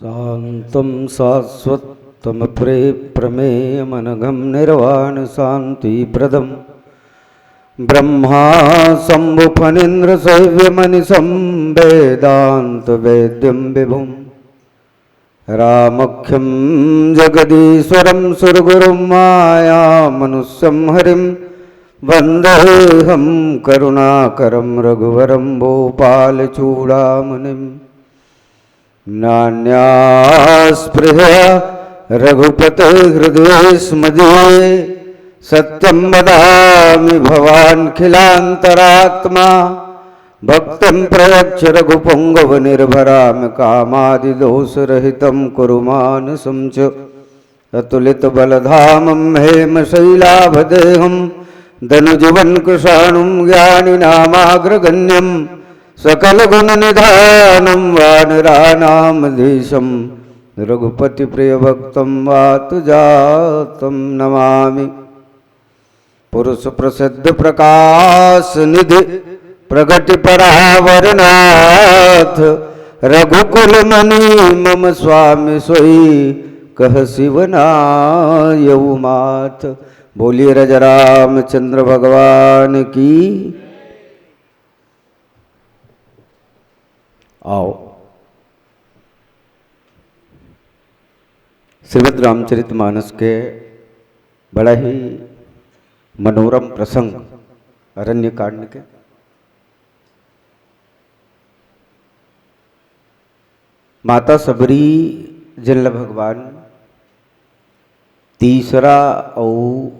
शान्तं शाश्वतमप्रमेयमनघं निर्वाणशान्तिप्रदं ब्रह्मा शम्भुफणीन्द्रशैव्यमनिशं वेदान्तवेद्यं विभुं रामख्यं जगदीश्वरं सुरगुरुं मायामनुष्यं हरिं वन्देऽहं करुणाकरं रघुवरं भूपालचूडामणिम् नान्यास्पृहा रघुपते हृदयेस्मदीये सत्यं वदामि भवान्खिलान्तरात्मा भक्तिं प्रयच्छ रघुपुङ्गवनिर्भरामि कामादिदोषरहितं कुरु मानसं च अतुलितबलधामं हेमशैलाभदेहं धनुजुवन्कृशाणुं ज्ञानिनामाग्रगण्यं सकलगुणनिधानं वानराणामधीशं रघुपतिप्रियभक्तं वातुजातं नमामि। पुरुषप्रसिद्धप्रकाशनिधि प्रगटिपरावरनाथ रघुकुलमणि मम स्वामी सोई कह शिवनायउमाथ। बोलिए रामचंद्र भगवान की। आओ श्रीमद् रामचरितमानस के बड़ा ही मनोरम प्रसंग अरण्य कांड के माता सबरी जिन भगवान तीसरा और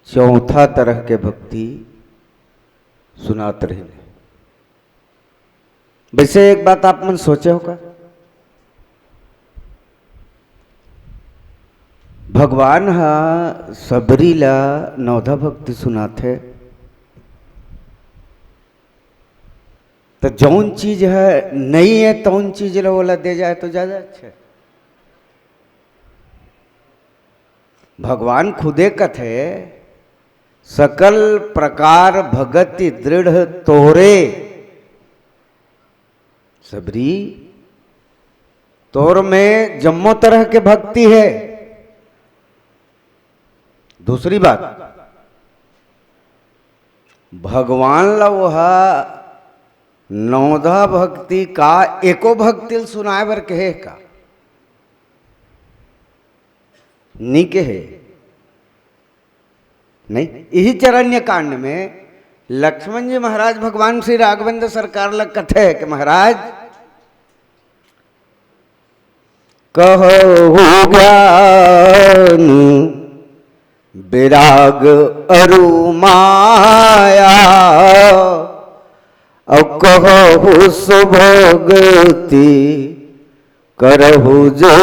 चौथा तरह के भक्ति सुनात रहे। वैसे एक बात आप मन सोचे होगा, भगवान हा सबरी ला नौधा भक्ति सुनाथे तो जौन चीज है नहीं है तौन चीज ला बोला दे जाए तो ज्यादा अच्छा। भगवान खुदे कथे सकल प्रकार भगति दृढ़ तोरे सबरी, तोर में जम्मो तरह के भक्ति है। दूसरी बात, भगवान ला वह नौधा भक्ति का एको भक्ति सुनाए बर कहे का नहीं कहे नहीं। यही चरण्य कांड में लक्ष्मण जी महाराज भगवान श्री राघवेंद्र सरकार लग कथे कि महाराज कहो ज्ञान विराग अरु माया और कहो सुभगति करहु जे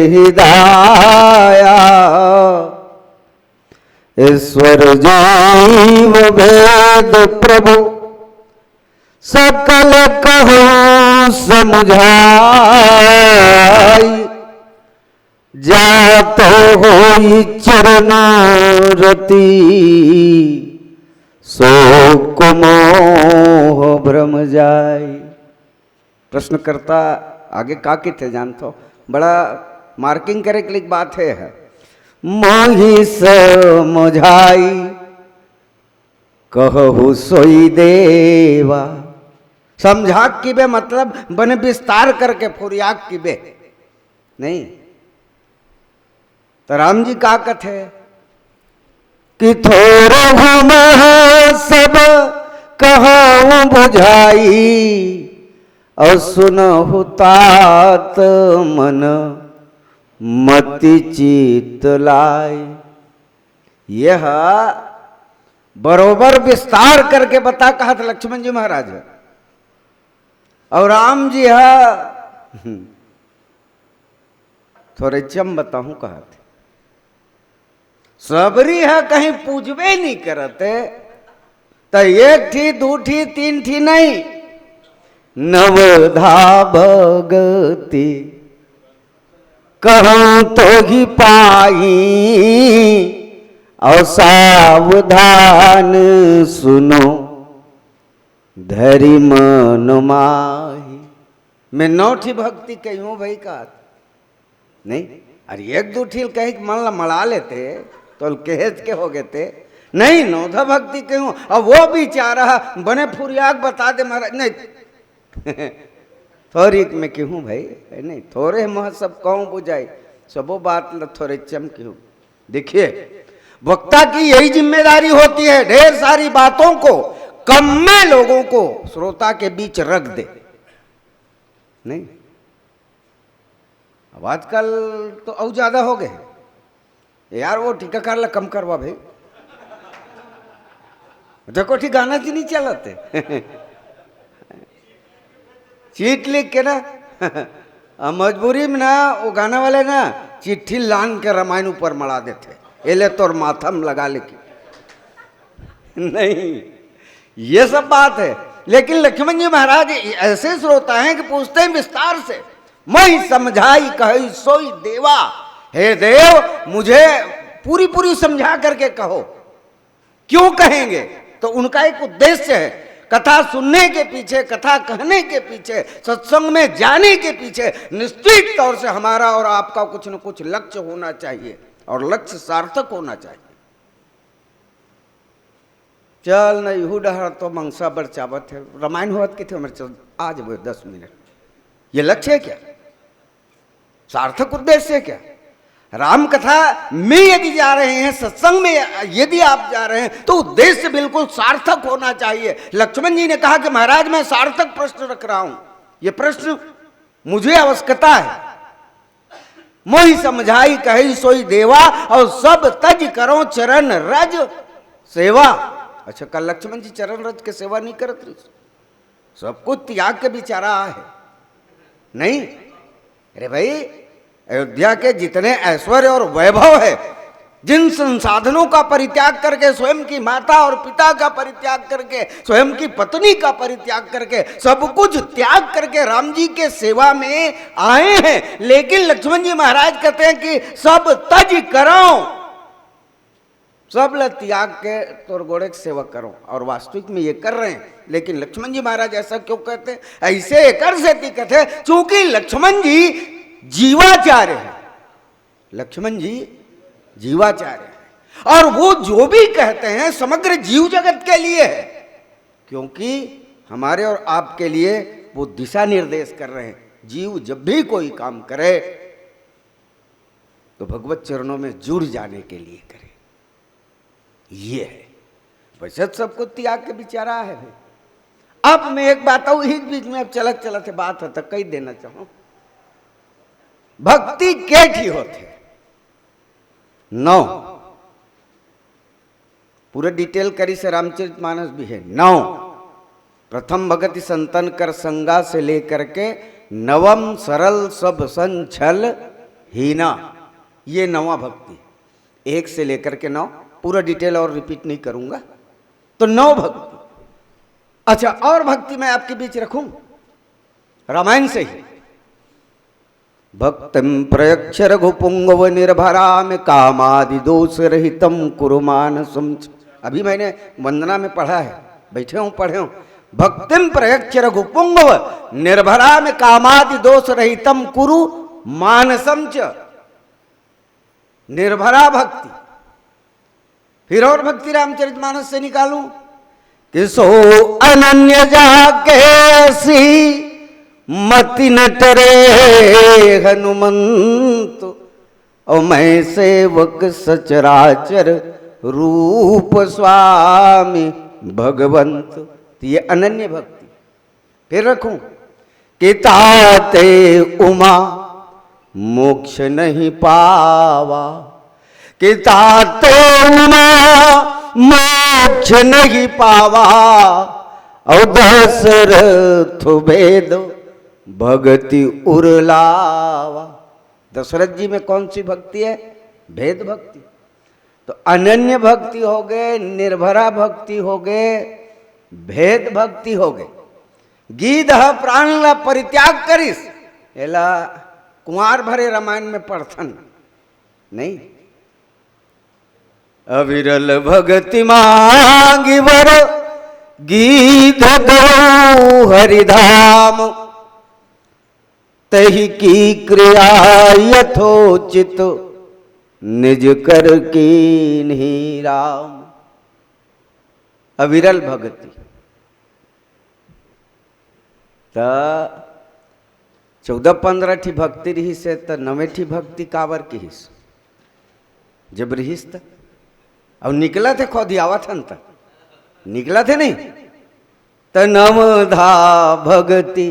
हिदाया। ईश्वर जीव वेद प्रभु सकल कहो समझाई जातो होई चरण रति सो मोह भ्रम जाय। प्रश्न करता आगे का थे जानतो, बड़ा मार्किंग करे के लिए बात है मोहि समझाई कहु सोई देवा। समझा की बे मतलब बने विस्तार करके फुरियाक की बे नहीं। तो राम जी का कथे कि थोरहु सब कहूँ बुझाई और सुनहु तात मन मति चित लाई। यह बरोबर विस्तार करके बता कहा था लक्ष्मण जी महाराज और राम जी है थोड़े चम बताऊं कहा थे। सबरी है कहीं पूजबे नहीं करते तो एक थी दू थी तीन थी नहीं, नवधा भगति कहूं तो ही पाई और सावधान सुनो धरि मन माही। मैं नौठी भक्ति कही हूँ भाई का नहीं, अरे एक दो ठीक कहीं मन मड़ा लेते तो कहेज के हो गए थे। नहीं नौधा भक्ति क्यों, अब वो भी चाह रहा बने फुरियाग बता दे महाराज। नहीं थोड़ी में क्यों भाई, नहीं थोड़े मह सब कहूँ बुझाई, सबो बात ल थोड़े चम क्यों। देखिए वक्ता की यही जिम्मेदारी होती है, ढेर सारी बातों को कम में लोगों को श्रोता के बीच रख दे। नहीं अब आजकल तो और ज्यादा हो गए यार, वो टीकाकार ला कम करवा भाई, देखो ठीक गाना जी नहीं चलाते चीट लिख के ना मजबूरी में ना वो गाना वाले ना चिट्ठी लान के रामायण ऊपर मड़ा देते, एले तोर माथा में लगा लेके। नहीं ये सब बात है, लेकिन लक्ष्मण जी महाराज ऐसे श्रोता हैं कि पूछते हैं विस्तार से, मैं समझाई कही सोई देवा, हे देव मुझे पूरी पूरी समझा करके कहो। क्यों कहेंगे, तो उनका एक उद्देश्य है, कथा सुनने के पीछे, कथा कहने के पीछे, सत्संग में जाने के पीछे निश्चित तौर से हमारा और आपका कुछ न कुछ लक्ष्य होना चाहिए, और लक्ष्य सार्थक होना चाहिए। चल न इहू डहर तो मंगसा बर चावत है, रामायण होत के थे हमारे चल आज वो 10 मिनट, ये लक्ष्य है क्या, सार्थक उद्देश्य है क्या। राम कथा में यदि जा रहे हैं, सत्संग में यदि आप जा रहे हैं, तो उद्देश्य बिल्कुल सार्थक होना चाहिए। लक्ष्मण जी ने कहा कि महाराज मैं सार्थक प्रश्न रख रहा हूं, ये प्रश्न मुझे आवश्यकता है। मोहि समझाई कही सोई देवा, और सब तज करो चरण रज सेवा। अच्छा कल लक्ष्मण जी चरण रज के सेवा नहीं करत रही, सब कुछ त्याग के बिचारा है। नहीं अरे भाई अयोध्या के जितने ऐश्वर्य और वैभव है, जिन संसाधनों का परित्याग करके, स्वयं की माता और पिता का परित्याग करके, स्वयं की पत्नी का परित्याग करके, सब कुछ त्याग करके राम जी के सेवा में आए हैं। लेकिन लक्ष्मण जी महाराज कहते हैं कि सब तज करो, सब ल त्याग के तोर गोड़े की सेवा करो, और वास्तविक में ये कर रहे हैं। लेकिन लक्ष्मण जी महाराज ऐसा क्यों कहते हैं, ऐसे कर से कहते हैं क्योंकि लक्ष्मण जी जीवाचार्य है, लक्ष्मण जी जीवाचार्य है, और वो जो भी कहते हैं समग्र जीव जगत के लिए है, क्योंकि हमारे और आपके लिए वो दिशा निर्देश कर रहे हैं। जीव जब भी कोई काम करे तो भगवत चरणों में जुड़ जाने के लिए करे, ये है। वैसे सबको त्याग के बिचारा है। अब मैं एक बात हूं, इस बीच में अब चलत चलत बात होता कही देना चाहूं, भक्ति के ठीक होते 9 पूरे डिटेल करी से रामचरितमानस भी है। 9 प्रथम भगति संतन कर संगा से लेकर के नवम सरल सब संछल हीना, ये 9वां भक्ति, 1 से लेकर के 9, पूरा डिटेल और रिपीट नहीं करूंगा। तो 9 भक्ति। अच्छा और भक्ति मैं आपके बीच रखूं रामायण से ही। भक्तिम प्रयक्ष रघुपुंगव निर्भराम कामादि दोष रहितम कुरुमानसम। अभी मैंने वंदना में पढ़ा है, बैठे हूं पढ़े हूं। भक्तिम प्रयक्ष रघुपुंगव निर्भराम कामादि दोष रहितम कुरु मानसम च, निर्भरा भक्ति। फिर और भक्ति रामचरितमानस से निकालूं कि सो अनन्य जाकेसी मति न टरे हनुमंत, और मैं सेवक सचराचर रूप स्वामी भगवंत। तो ये अनन्य भक्ति। फिर रखूं कि ताते उमा मोक्ष नहीं पावा, कि ताते उमा मोक्ष नहीं पावा, और दशरथ भेद भक्ति उरलावा। दशरथ जी में कौन सी भक्ति है, भेद भक्ति। तो अनन्य भक्ति हो गए, निर्भरा भक्ति हो गए, भेद भक्ति हो गए। गीध प्राण ला परित्याग करिस, एला कुंवार भरे रामायण में पढ़थन नहीं। अविरल भगति मांगी वर गीत दो हरिधाम, तही की क्रिया यथोचित निज कर कीन्ही राम। अविरल भगति तो 14-15 ठी भक्ति रही से तो 9 ठी भक्ति कावर की हिस जब रहीस त अब निकला थे खुद आवत हन तक निकला थे नहीं तो नवधा भगति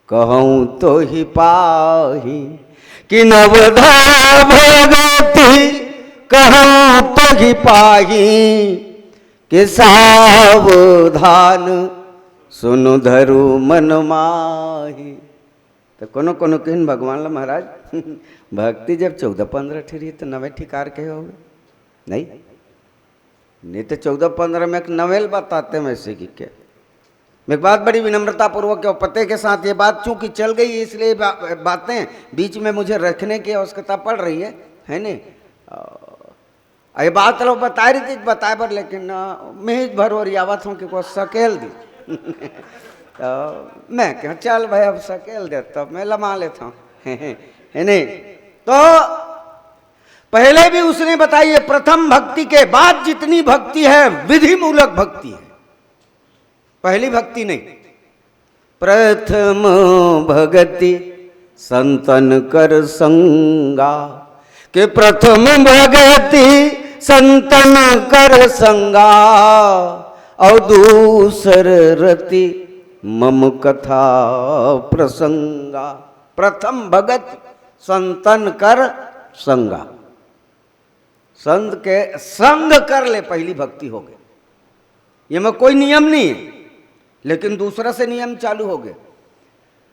कहूँ तो ही पाही कि नवधा भगति कहूँ तो ही पाही कि सावधान सुनु धरु मन माही। तो कोनो कोनो कहन भगवान ला महाराज भक्ति जब 14-15 ठी रही तो 9 ठी कार के हो नहीं तो 14-15 में एक नवेल बताते में से कि क्या। मैं एक बात बड़ी विनम्रता पूर्वक और पते के साथ ये बात चूंकि चल गई इसलिए बातें बीच में मुझे रखने की आवश्यकता पड़ रही है नहीं। ये बात लोग बता रही थी बताए पर लेकिन मैं भर और यावत हूँ कि को सकेल दी तो मैं क्या चल भाई अब सकेल दे तो मैं लमा लेता हूँ है नहीं। तो पहले भी उसने बताई है प्रथम भक्ति के बाद जितनी भक्ति है विधि मूलक भक्ति है, पहली भक्ति नहीं। प्रथम भक्ति संतन कर संगा के प्रथम भक्ति संतन कर संगा और दूसर रति मम कथा प्रसंगा। प्रथम भगत संतन कर संगा, संत के संग कर ले पहली भक्ति हो गई। ये में कोई नियम नहीं है लेकिन दूसरा से नियम चालू हो गए।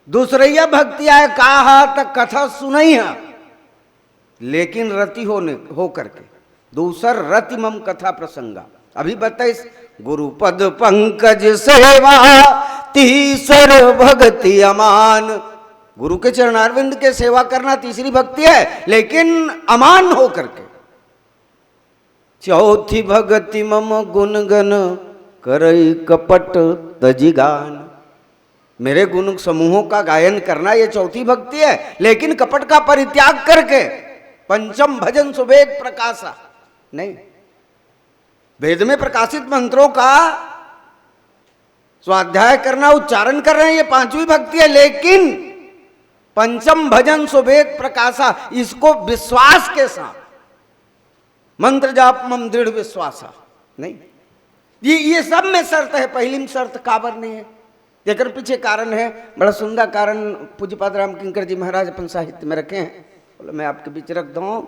दूसरैया भक्ति आए कहा तक कथा सुनई है लेकिन रति हो करके दूसर रति मम कथा प्रसंगा। अभी बताइस गुरुपद पंकज सेवा तीसर भक्ति अमान। गुरु के चरणारविंद के सेवा करना तीसरी भक्ति है लेकिन अमान हो करके। चौथी भक्ति मम गुणगन करई कपट तजिगान। मेरे गुण समूहों का गायन करना ये चौथी भक्ति है लेकिन कपट का परित्याग करके। पंचम भजन सुवेद प्रकाशा नहीं, वेद में प्रकाशित मंत्रों का स्वाध्याय करना उच्चारण कर रहे हैं ये पांचवी भक्ति है लेकिन पंचम भजन सुवेद प्रकाशा इसको विश्वास के साथ मंत्र जाप मम दृढ़ विश्वासा नहीं। ये सब में शर्त है, पहली में शर्त काबर नहीं है। जेकर पीछे कारण है बड़ा सुंदर कारण पूज्यपाद राम किंकर जी महाराज अपन साहित्य में रखे हैं, बोले मैं आपके बीच रख दूं।